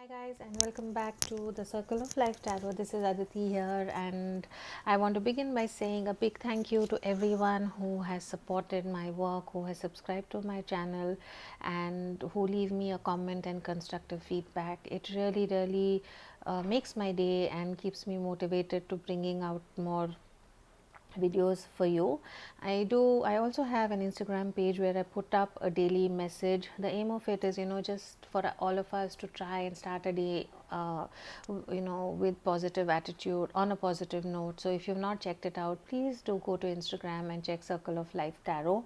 Hi guys, and welcome back to the Circle of Life Tarot. This is Adittee here, and I want to begin by saying a big thank you to everyone who has supported my work, who has subscribed to my channel, and who leave me a comment and constructive feedback. It really makes my day and keeps me motivated to bringing out more videos for you. I also have an Instagram page where I put up a daily message. The aim of it is, just for all of us to try and start a day with positive attitude, on a positive note. So if you've not checked it out, please do go to Instagram and check Circle of Life Tarot.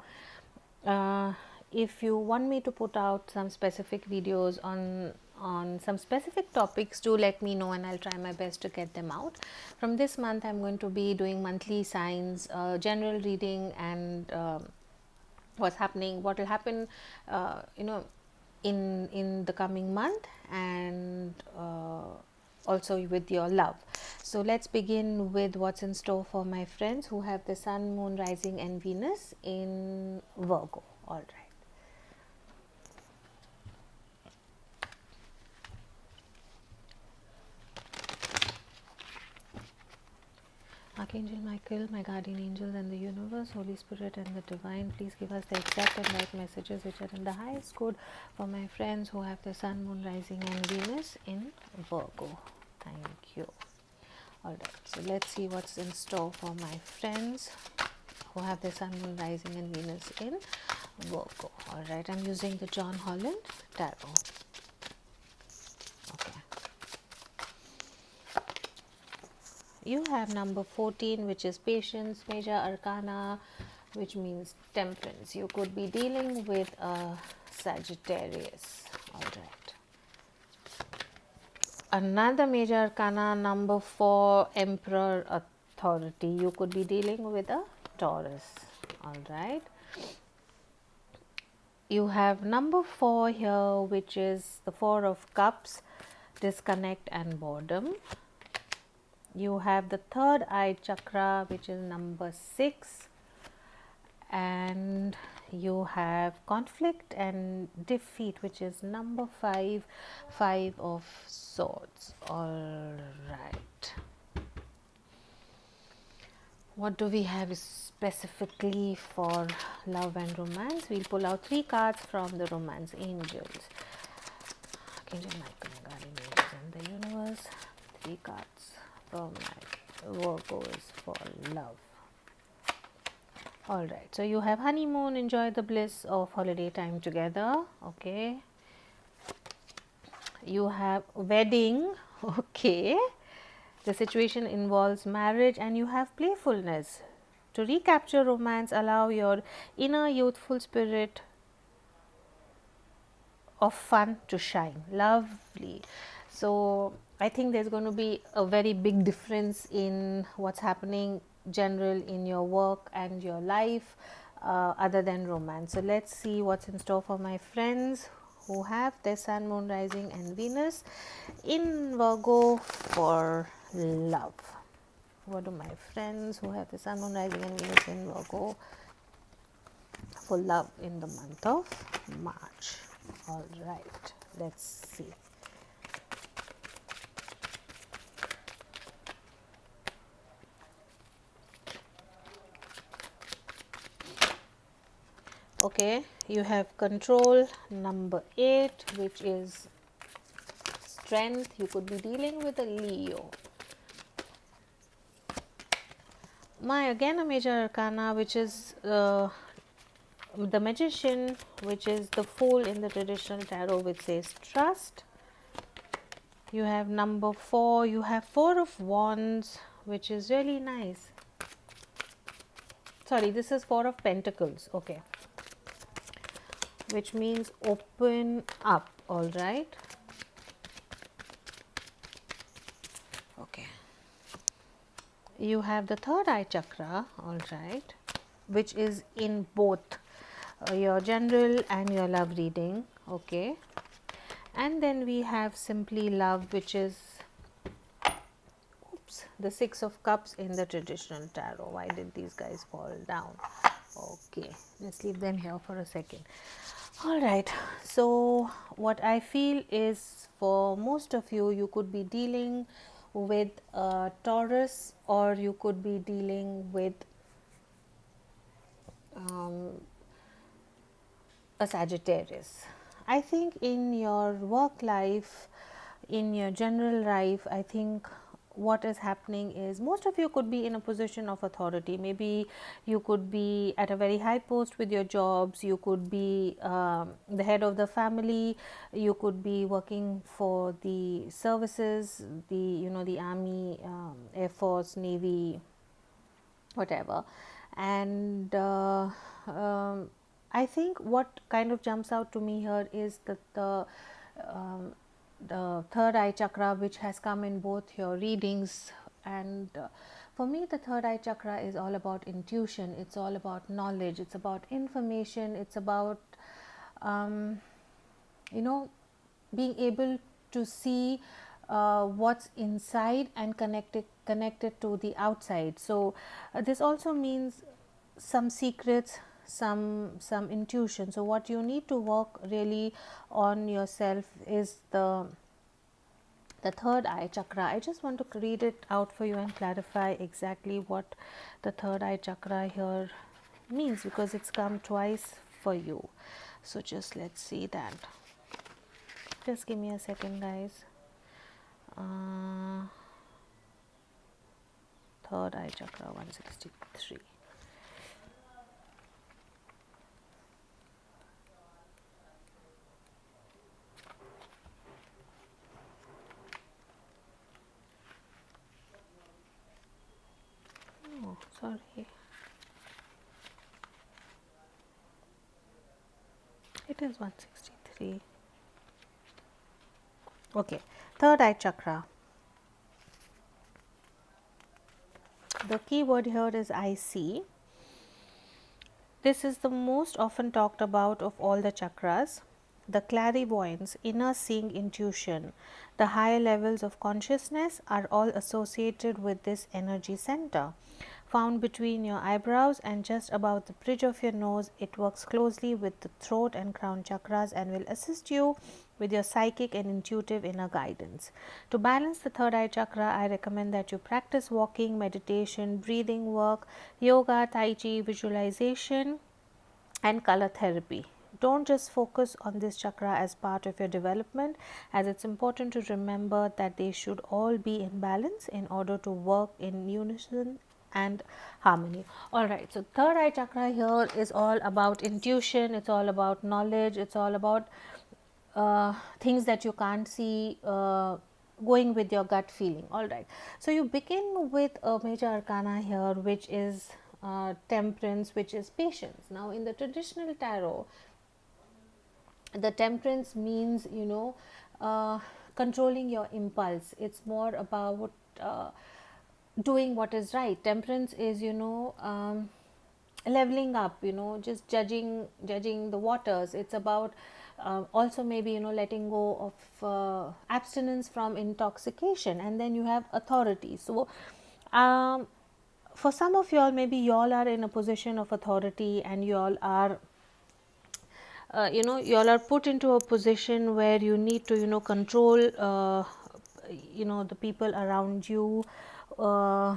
If you want me to put out some specific videos on some specific topics, do let me know and I'll try my best to get them out. From this month I'm going to be doing monthly signs, general reading, and what will happen in the coming month, and also with your love. So let's begin with what's in store for my friends who have the sun, moon, rising and Venus in Virgo. All right. Archangel Michael, my guardian angels and the universe, Holy Spirit and the divine, please give us the exact and right messages which are in the highest good for my friends who have the sun, moon, rising and Venus in Virgo. Thank you. Alright, so let's see what's in store for my friends who have the sun, moon, rising and Venus in Virgo. Alright, I'm using the John Holland Tarot. Okay. You have number 14, which is patience, major arcana, which means temperance. You could be dealing with a Sagittarius. All right. Another major arcana, number 4, emperor, authority. You could be dealing with a Taurus. All right. You have number 4 here, which is the 4 of cups, disconnect and boredom. You have the third eye chakra, which is number 6, and you have conflict and defeat, which is number 5, 5 of swords. All right. What do we have specifically for love and romance? We'll pull out 3 cards from the romance angels. Archangel Michael, guardian angels and the universe. 3 cards from my Virgos for love. All right, so you have honeymoon, enjoy the bliss of holiday time together. Okay. You have wedding. Okay. The situation involves marriage, and you have playfulness. To recapture romance, allow your inner youthful spirit of fun to shine. Lovely. So I think there's going to be a very big difference in what's happening general in your work and your life, other than romance. So let's see what's in store for my friends who have their sun, moon, rising and Venus in Virgo for love. What do my friends who have the sun, moon, rising and Venus in Virgo for love in the month of March? All right, let's see. Okay, you have control, number 8, which is strength. You could be dealing with a Leo. Again a major arcana, which is the magician, which is the fool in the traditional tarot, which says trust. You have number 4, you have 4 of wands, which is really nice. Sorry, this is 4 of pentacles. Okay, which means open up. All right. Okay. You have the third eye chakra. All right, which is in both your general and your love reading. Okay. And then we have simply love, which is the 6 of cups in the traditional tarot. Why did these guys fall down? Okay, let's leave them here for a second. All right, so what I feel is for most of you, you could be dealing with a Taurus, or you could be dealing with um, a Sagittarius. I think in your work life, in your general life, I think what is happening is most of you could be in a position of authority. Maybe you could be at a very high post with your jobs, you could be the head of the family, you could be working for the services, the the army, air force, navy, whatever. And I think what kind of jumps out to me here is that um, the third eye chakra, which has come in both your readings. And for me, the third eye chakra is all about intuition, it's all about knowledge, it's about information, it's about um, you know being able to see what's inside and connected to the outside. So this also means some secrets, some intuition. So what you need to work really on yourself is the third eye chakra. I just want to read it out for you and clarify exactly what the third eye chakra here means, because it's come twice for you. So just let's see that. Just give me a second, guys. uh, Third eye chakra 163. Oh, sorry, it is 163. Okay, third eye chakra. The key word here is I see. This is the most often talked about of all the chakras. The clairvoyance, inner seeing intuition, the higher levels of consciousness are all associated with this energy center. Found between your eyebrows and just above the bridge of your nose, it works closely with the throat and crown chakras and will assist you with your psychic and intuitive inner guidance. To balance the third eye chakra, I recommend that you practice walking, meditation, breathing work, yoga, tai chi, visualization, and color therapy. Don't just focus on this chakra as part of your development, as it's important to remember that they should all be in balance in order to work in unison and harmony. All right, so third eye chakra here is all about intuition, it's all about knowledge, it's all about things that you can't see, going with your gut feeling. All right, so you begin with a major arcana here, which is temperance, which is patience. Now in the traditional tarot, the temperance means controlling your impulse. It's more about doing what is right. Temperance is leveling up, just judging the waters. It's about also maybe letting go of abstinence from intoxication. And then you have authority. So for some of y'all, maybe y'all are in a position of authority, and y'all are y'all are put into a position where you need to control the people around you, uh,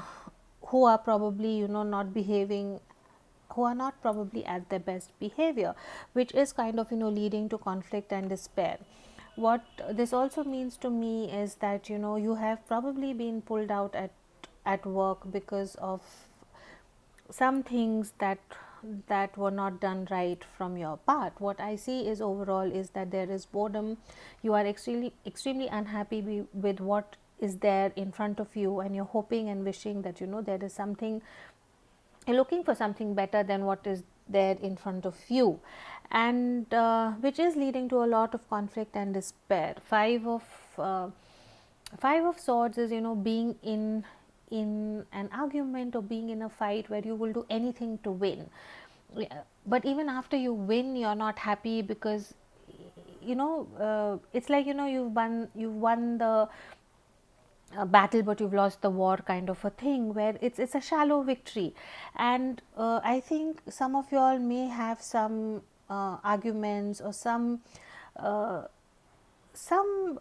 who are probably not behaving, who are not probably at their best behavior, which is kind of leading to conflict and despair. What this also means to me is that you have probably been pulled out at work because of some things that were not done right from your part. What I see is overall is that there is boredom. You are extremely unhappy with what is there in front of you, and you're hoping and wishing that there is something, you're looking for something better than what is there in front of you. And which is leading to a lot of conflict and despair. Five of swords is being in an argument or being in a fight where you will do anything to win. Yeah, but even after you win, you're not happy, because it's like you've won a battle but you've lost the war kind of a thing, where it's a shallow victory. And I think some of you all may have some arguments or uh, some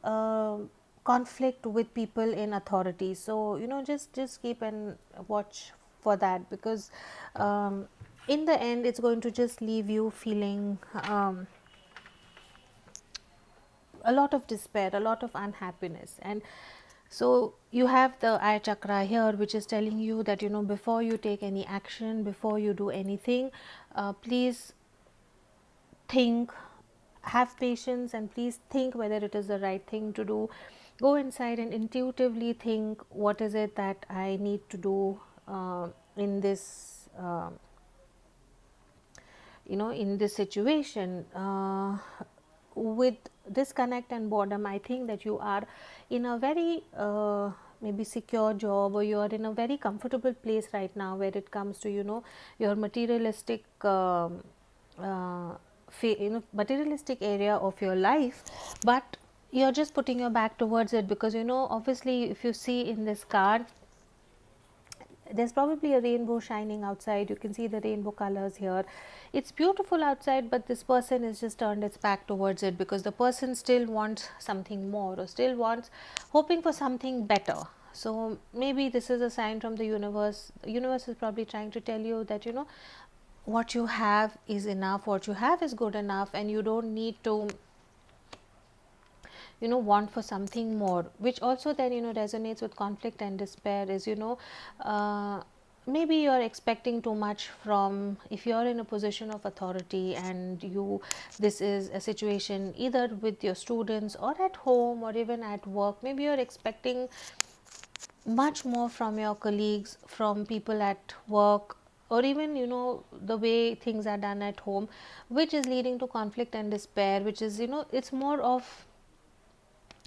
conflict with people in authority. So just keep and watch for that, because in the end it's going to just leave you feeling a lot of despair, a lot of unhappiness. And so you have the eye chakra here, which is telling you that before you take any action, before you do anything, please think, have patience, and please think whether it is the right thing to do. Go inside and intuitively think, what is it that I need to do in this in this situation. With disconnect and boredom, I think that you are in a very maybe secure job, or you are in a very comfortable place right now, where it comes to your materialistic materialistic area of your life. But you're just putting your back towards it, because obviously if you see in this card, there's probably a rainbow shining outside. You can see the rainbow colors here. It's beautiful outside, but this person has just turned its back towards it, because the person still wants something more, or still wants, hoping for something better. So maybe this is a sign from the universe. The universe is probably trying to tell you that what you have is enough, what you have is good enough, and you don't need to want for something more. Which also then resonates with conflict and despair, is uh, maybe you're expecting too much from, if you're in a position of authority, and this is a situation either with your students or at home or even at work. Maybe you're expecting much more from your colleagues, from people at work, or even the way things are done at home, which is leading to conflict and despair, which is it's more of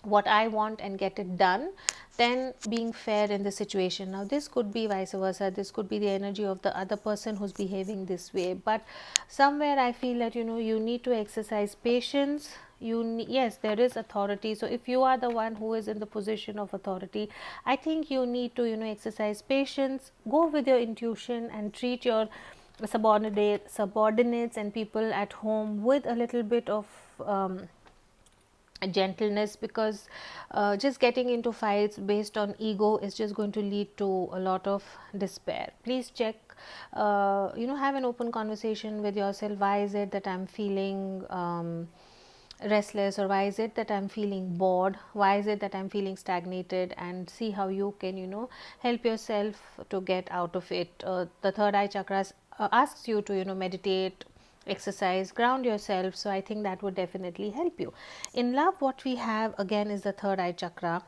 what I want and get it done, than being fair in the situation. Now, this could be vice versa. This could be the energy of the other person who's behaving this way. But somewhere I feel that you need to exercise patience. Yes, there is authority. So if you are the one who is in the position of authority, I think you need to exercise patience. Go with your intuition and treat your subordinates and people at home with a little bit of gentleness, because just getting into fights based on ego is just going to lead to a lot of despair. Please check, have an open conversation with yourself. Why is it that I'm feeling restless, or why is it that I'm feeling bored, why is it that I'm feeling stagnated, and see how you can help yourself to get out of it. The third eye chakra asks you to meditate, exercise, ground yourself. So I think that would definitely help you. In love, what we have again is the third eye chakra,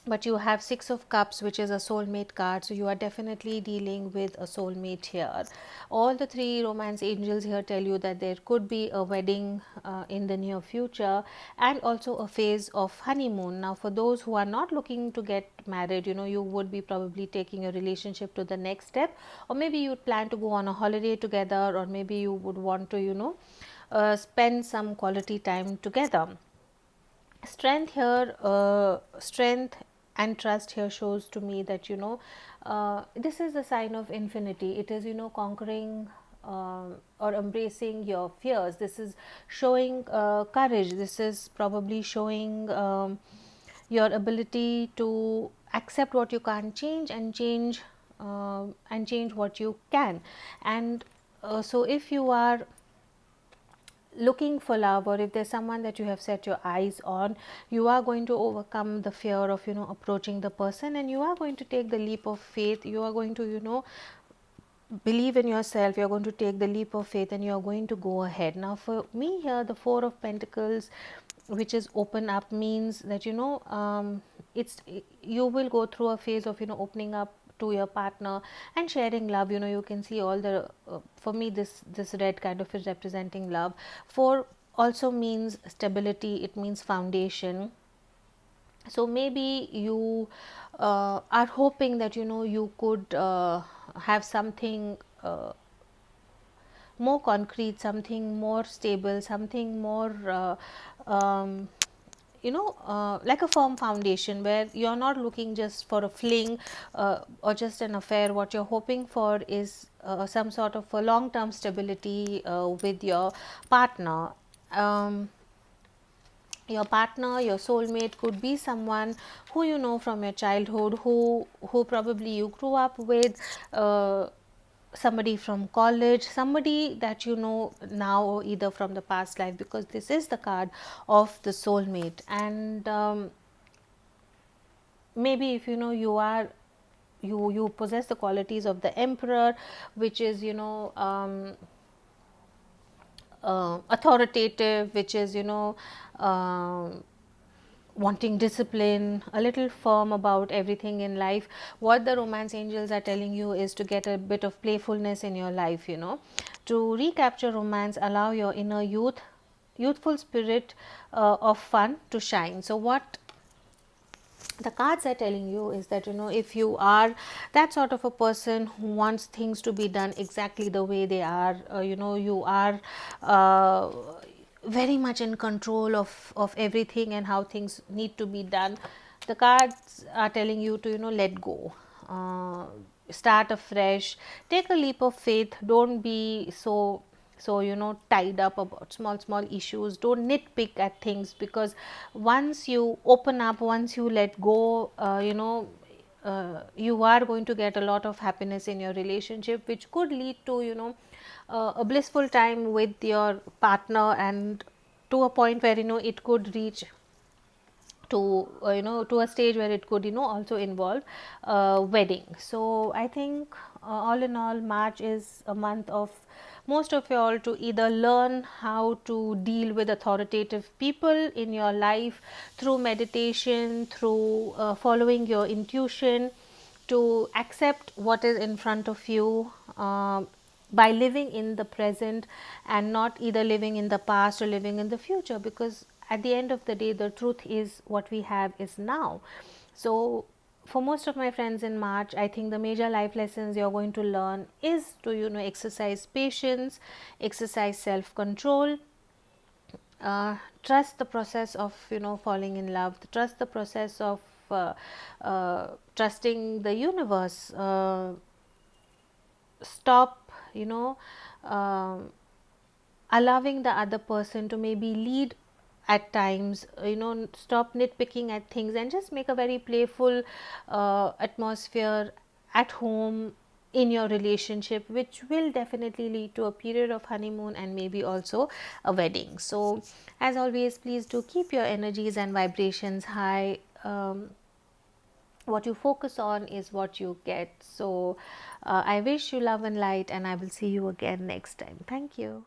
but you have six of cups, which is a soulmate card. So you are definitely dealing with a soulmate here. All the three romance angels here tell you that there could be a wedding in the near future, and also a phase of honeymoon. Now, for those who are not looking to get married, you would be probably taking your relationship to the next step, or maybe you plan to go on a holiday together, or maybe you would want to spend some quality time together. Strength here, strength and trust here shows to me that this is a sign of infinity. It is conquering or embracing your fears. This is showing courage. This is probably showing your ability to accept what you can't change, and change what you can. And so if you are looking for love, or if there's someone that you have set your eyes on, you are going to overcome the fear of approaching the person, and you are going to take the leap of faith. You are going to believe in yourself. You're going to take the leap of faith, and you're going to go ahead. Now, for me here, the Four of Pentacles, which is open up, means that it's you will go through a phase of opening up to your partner and sharing love. You can see all the for me, this red kind of is representing love. Four also means stability. It means foundation. So maybe you are hoping that you could have something more concrete, something more stable, something more like a firm foundation where you're not looking just for a fling or just an affair. What you're hoping for is some sort of a long term stability with your partner. um, your partner, your soulmate could be someone who you know from your childhood, who probably you grew up with, somebody from college, somebody that you know now, or either from the past life, because this is the card of the soulmate. And maybe if you know you are, you possess the qualities of the emperor, which is authoritative, which is um wanting discipline, a little firm about everything in life. What the romance angels are telling you is to get a bit of playfulness in your life, to recapture romance, allow your inner youthful spirit of fun to shine. So what the cards are telling you is that if you are that sort of a person who wants things to be done exactly the way they are, you are uh, very much in control of everything and how things need to be done. The cards are telling you to let go, uh, start afresh, take a leap of faith. Don't be so tied up about small issues. Don't nitpick at things, because once you open up, once you let go, you are going to get a lot of happiness in your relationship, which could lead to a blissful time with your partner, and to a point where it could reach to to a stage where it could also involve wedding. So I think all in all, March is a month of most of you all to either learn how to deal with authoritative people in your life through meditation, through following your intuition, to accept what is in front of you, by living in the present and not either living in the past or living in the future, because at the end of the day, the truth is what we have is now. So for most of my friends in March, I think the major life lessons you're going to learn is to exercise patience, exercise self control, trust the process of falling in love, trust the process of trusting the universe. Stop um, allowing the other person to maybe lead at times. Stop nitpicking at things and just make a very playful atmosphere at home in your relationship, which will definitely lead to a period of honeymoon and maybe also a wedding. So as always, please do keep your energies and vibrations high. What you focus on is what you get. So I wish you love and light, and I will see you again next time. Thank you.